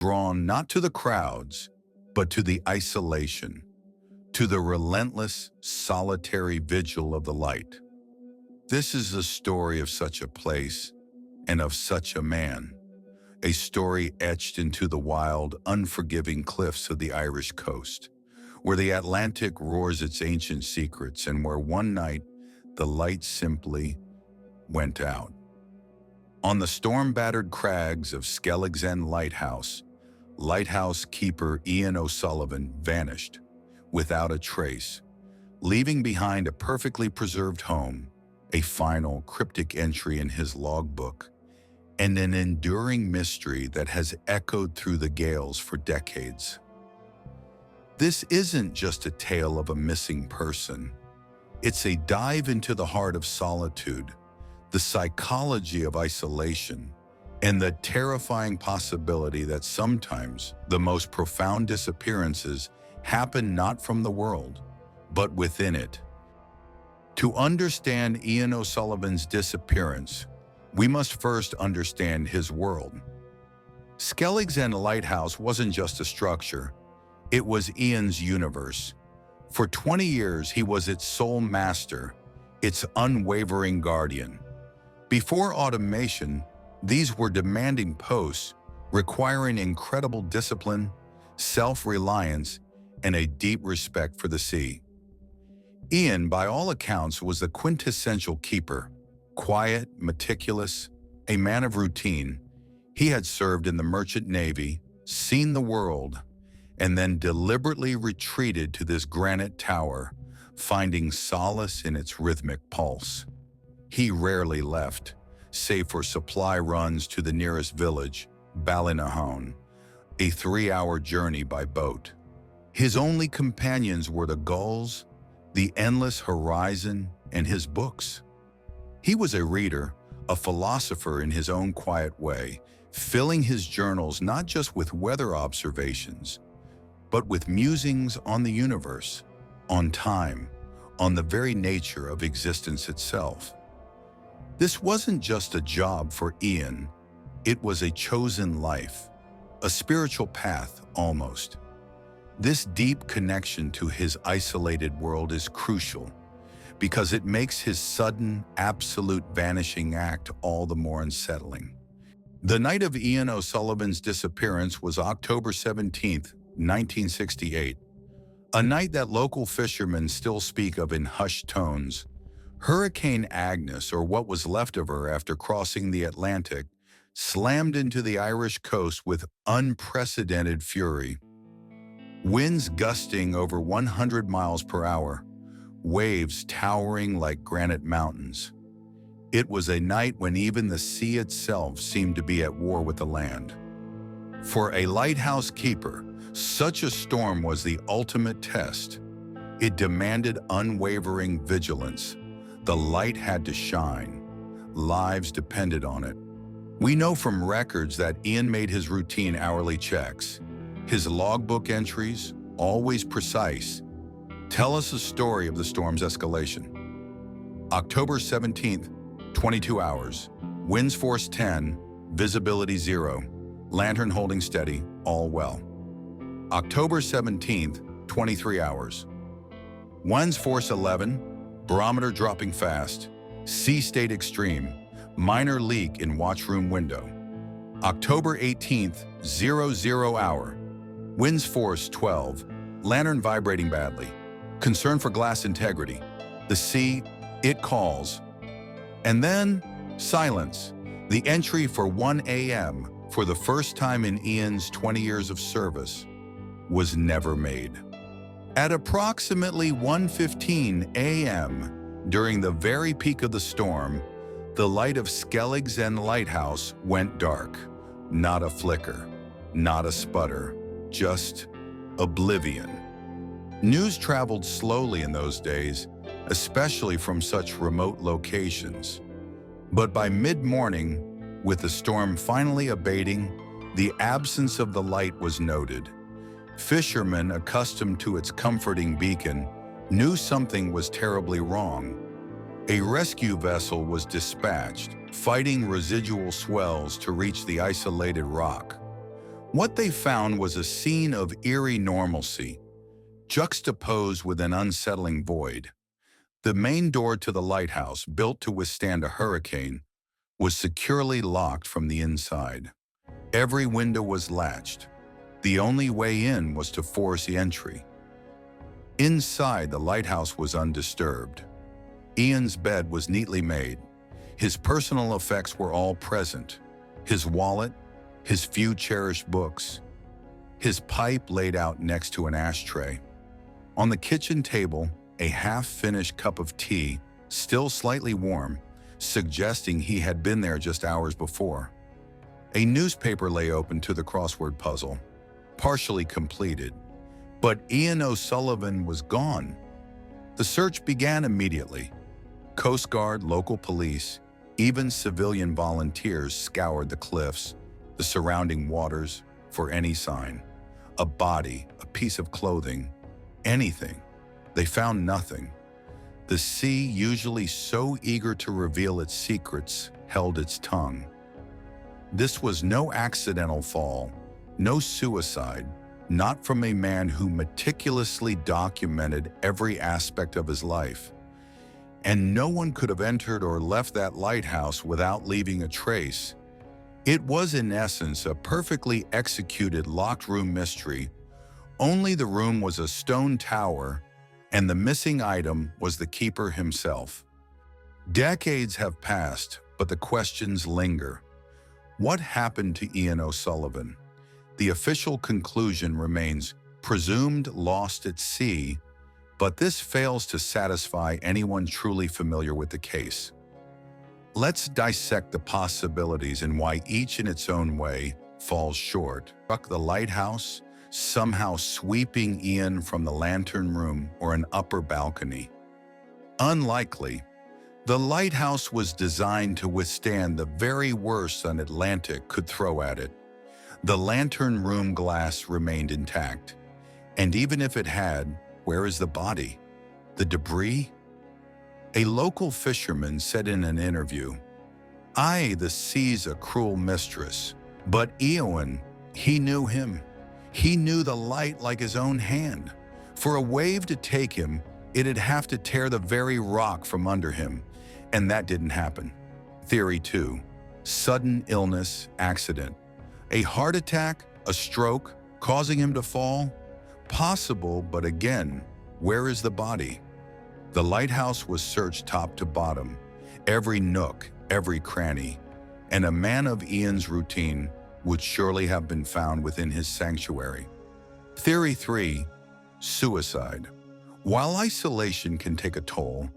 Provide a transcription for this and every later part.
drawn not to the crowds, but to the isolation, to the relentless, solitary vigil of the light. This is the story of such a place and of such a man, a story etched into the wild, unforgiving cliffs of the Irish coast, where the Atlantic roars its ancient secrets and where one night the light simply went out. On the storm-battered crags of Skellig's Lighthouse keeper Eoin O'Sullivan vanished without a trace, leaving behind a perfectly preserved home, a final cryptic entry in his logbook, and an enduring mystery that has echoed through the gales for decades. This isn't just a tale of a missing person. It's a dive into the heart of solitude, the psychology of isolation, and the terrifying possibility that sometimes the most profound disappearances happen not from the world, but within it. To understand Eoin O'Sullivan's disappearance, we must first understand his world. Skellig's Lighthouse wasn't just a structure, it was Eoin's universe. For 20 years, he was its sole master, its unwavering guardian. Before automation, these were demanding posts, requiring incredible discipline, self-reliance, and a deep respect for the sea. Eoin, by all accounts, was the quintessential keeper. Quiet, meticulous, a man of routine. He had served in the merchant navy, seen the world, and then deliberately retreated to this granite tower, finding solace in its rhythmic pulse. He rarely left, save for supply runs to the nearest village, Ballinahone, a 3-hour journey by boat. His only companions were the gulls, the endless horizon, and his books. He was a reader, a philosopher in his own quiet way, filling his journals not just with weather observations, but with musings on the universe, on time, on the very nature of existence itself. This wasn't just a job for Eoin, it was a chosen life, a spiritual path almost. This deep connection to his isolated world is crucial because it makes his sudden, absolute vanishing act all the more unsettling. The night of Eoin O'Sullivan's disappearance was October 17, 1968, a night that local fishermen still speak of in hushed tones. Hurricane Agnes, or what was left of her after crossing the Atlantic, slammed into the Irish coast with unprecedented fury. Winds gusting over 100 miles per hour, waves towering like granite mountains. It was a night when even the sea itself seemed to be at war with the land. For a lighthouse keeper, such a storm was the ultimate test. It demanded unwavering vigilance. The light had to shine. Lives depended on it. We know from records that Eoin made his routine hourly checks. His logbook entries, always precise, tell us the story of the storm's escalation. October 17th, 22 hours. Winds force 10, visibility 0. Lantern holding steady, all well. October 17th, 23 hours. Winds force 11, barometer dropping fast. Sea state extreme, minor leak in watchroom window. October 18th, 00 hour. Winds force 12, lantern vibrating badly. Concern for glass integrity. The sea, it calls. And then, silence. The entry for 1 a.m., for the first time in Eoin's 20 years of service, was never made. At approximately 1:15 a.m., during the very peak of the storm, the light of Skellig's Lighthouse went dark. Not a flicker, not a sputter, just oblivion. News traveled slowly in those days, especially from such remote locations. But by mid-morning, with the storm finally abating, the absence of the light was noted. Fishermen, accustomed to its comforting beacon, knew something was terribly wrong. A rescue vessel was dispatched, fighting residual swells to reach the isolated rock. What they found was a scene of eerie normalcy, juxtaposed with an unsettling void. The main door to the lighthouse, built to withstand a hurricane, was securely locked from the inside. Every window was latched. The only way in was to force entry. Inside, the lighthouse was undisturbed. Eoin's bed was neatly made. His personal effects were all present. His wallet, his few cherished books, his pipe laid out next to an ashtray. On the kitchen table, a half-finished cup of tea, still slightly warm, suggesting he had been there just hours before. A newspaper lay open to the crossword puzzle, partially completed, but Eoin O'Sullivan was gone. The search began immediately. Coast Guard, local police, even civilian volunteers scoured the cliffs, the surrounding waters, for any sign. A body, a piece of clothing, anything. They found nothing. The sea, usually so eager to reveal its secrets, held its tongue. This was no accidental fall, no suicide, not from a man who meticulously documented every aspect of his life. And no one could have entered or left that lighthouse without leaving a trace. It was, in essence, a perfectly executed locked room mystery. Only the room was a stone tower, and the missing item was the keeper himself. Decades have passed, but the questions linger. What happened to Eoin O'Sullivan? The official conclusion remains presumed lost at sea, but this fails to satisfy anyone truly familiar with the case. Let's dissect the possibilities and why each in its own way falls short. Struck the lighthouse, somehow sweeping Eoin from the lantern room or an upper balcony. Unlikely. The lighthouse was designed to withstand the very worst an Atlantic could throw at it. The lantern room glass remained intact. And even if it had, where is the body? The debris? A local fisherman said in an interview, "Aye, the sea's a cruel mistress, but Eoin, he knew him. He knew the light like his own hand. For a wave to take him, it'd have to tear the very rock from under him, and that didn't happen." Theory 2. Sudden illness, accident. A heart attack, a stroke, causing him to fall? Possible, but again, where is the body? The lighthouse was searched top to bottom, every nook, every cranny, and a man of Eoin's routine would surely have been found within his sanctuary. Theory 3. Suicide. While isolation can take a toll,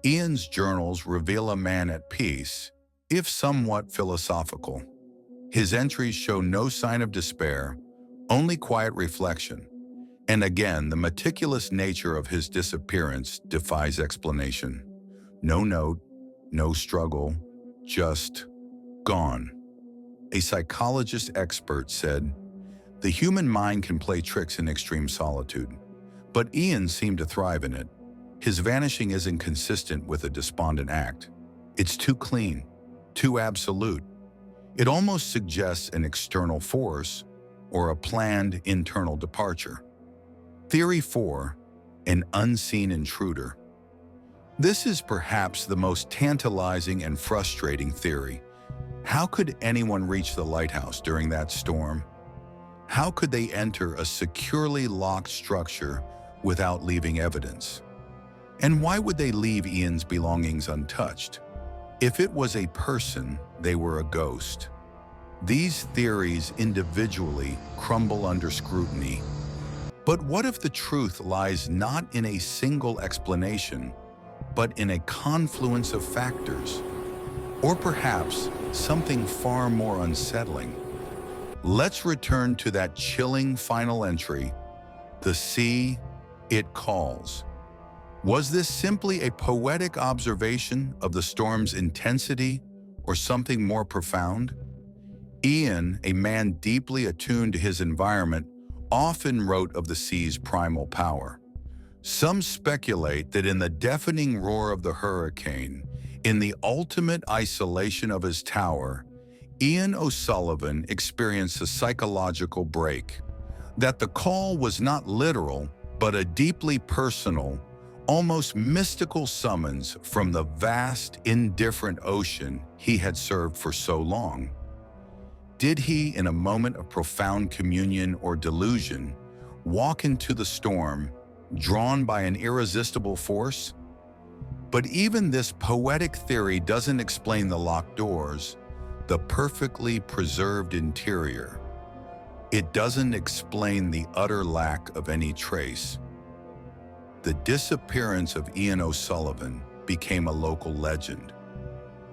Eoin's journals reveal a man at peace, if somewhat philosophical. His entries show no sign of despair, only quiet reflection. And again, the meticulous nature of his disappearance defies explanation. No note, no struggle, just gone. A psychologist expert said, "The human mind can play tricks in extreme solitude, but Eoin seemed to thrive in it. His vanishing isn't consistent with a despondent act. It's too clean, too absolute. It almost suggests an external force or a planned internal departure." Theory 4. An unseen intruder. This is perhaps the most tantalizing and frustrating theory. How could anyone reach the lighthouse during that storm? How could they enter a securely locked structure without leaving evidence? And why would they leave Eoin's belongings untouched? If it was a person, they were a ghost. These theories individually crumble under scrutiny. But what if the truth lies not in a single explanation, but in a confluence of factors? Or perhaps something far more unsettling? Let's return to that chilling final entry. The sea, it calls. Was this simply a poetic observation of the storm's intensity or something more profound? Eoin, a man deeply attuned to his environment, often wrote of the sea's primal power. Some speculate that in the deafening roar of the hurricane, in the ultimate isolation of his tower, Eoin O'Sullivan experienced a psychological break, that the call was not literal, but a deeply personal, almost mystical summons from the vast, indifferent ocean he had served for so long. Did he, in a moment of profound communion or delusion, walk into the storm, drawn by an irresistible force? But even this poetic theory doesn't explain the locked doors, the perfectly preserved interior. It doesn't explain the utter lack of any trace. The disappearance of Eoin O'Sullivan became a local legend.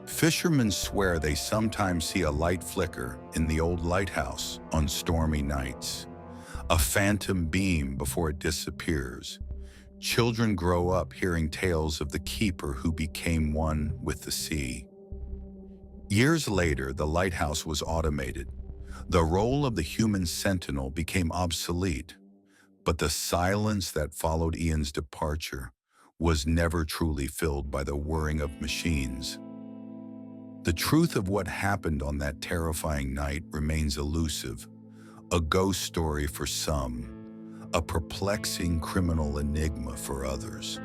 Fishermen swear they sometimes see a light flicker in the old lighthouse on stormy nights, a phantom beam before it disappears. Children grow up hearing tales of the keeper who became one with the sea. Years later, the lighthouse was automated. The role of the human sentinel became obsolete, but the silence that followed Eoin's departure was never truly filled by the whirring of machines. The truth of what happened on that terrifying night remains elusive, a ghost story for some, a perplexing criminal enigma for others.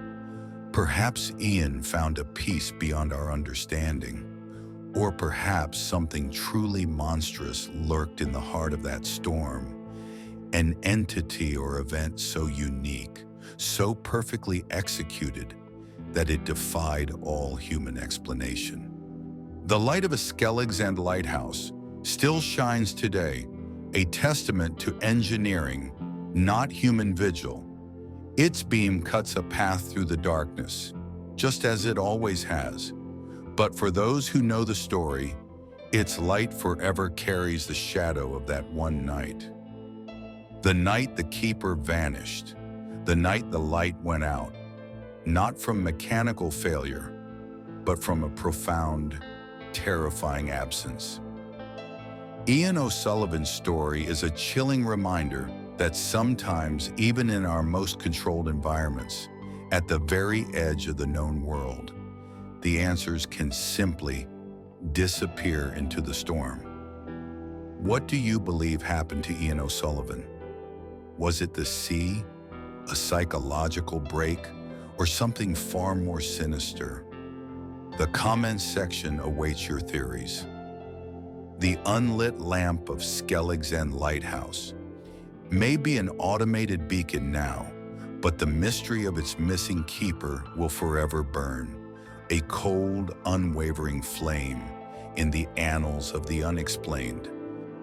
Perhaps Eoin found a peace beyond our understanding, or perhaps something truly monstrous lurked in the heart of that storm, an entity or event so unique, so perfectly executed, that it defied all human explanation. The light of a Skellig's and lighthouse still shines today, a testament to engineering, not human vigil. Its beam cuts a path through the darkness, just as it always has. But for those who know the story, its light forever carries the shadow of that one night. The night the keeper vanished, the night the light went out, not from mechanical failure, but from a profound, terrifying absence. Eoin O'Sullivan's story is a chilling reminder that sometimes, even in our most controlled environments, at the very edge of the known world, the answers can simply disappear into the storm. What do you believe happened to Eoin O'Sullivan? Was it the sea, a psychological break, or something far more sinister? The comments section awaits your theories. The unlit lamp of Skellig's End Lighthouse may be an automated beacon now, but the mystery of its missing keeper will forever burn, a cold, unwavering flame in the annals of the unexplained.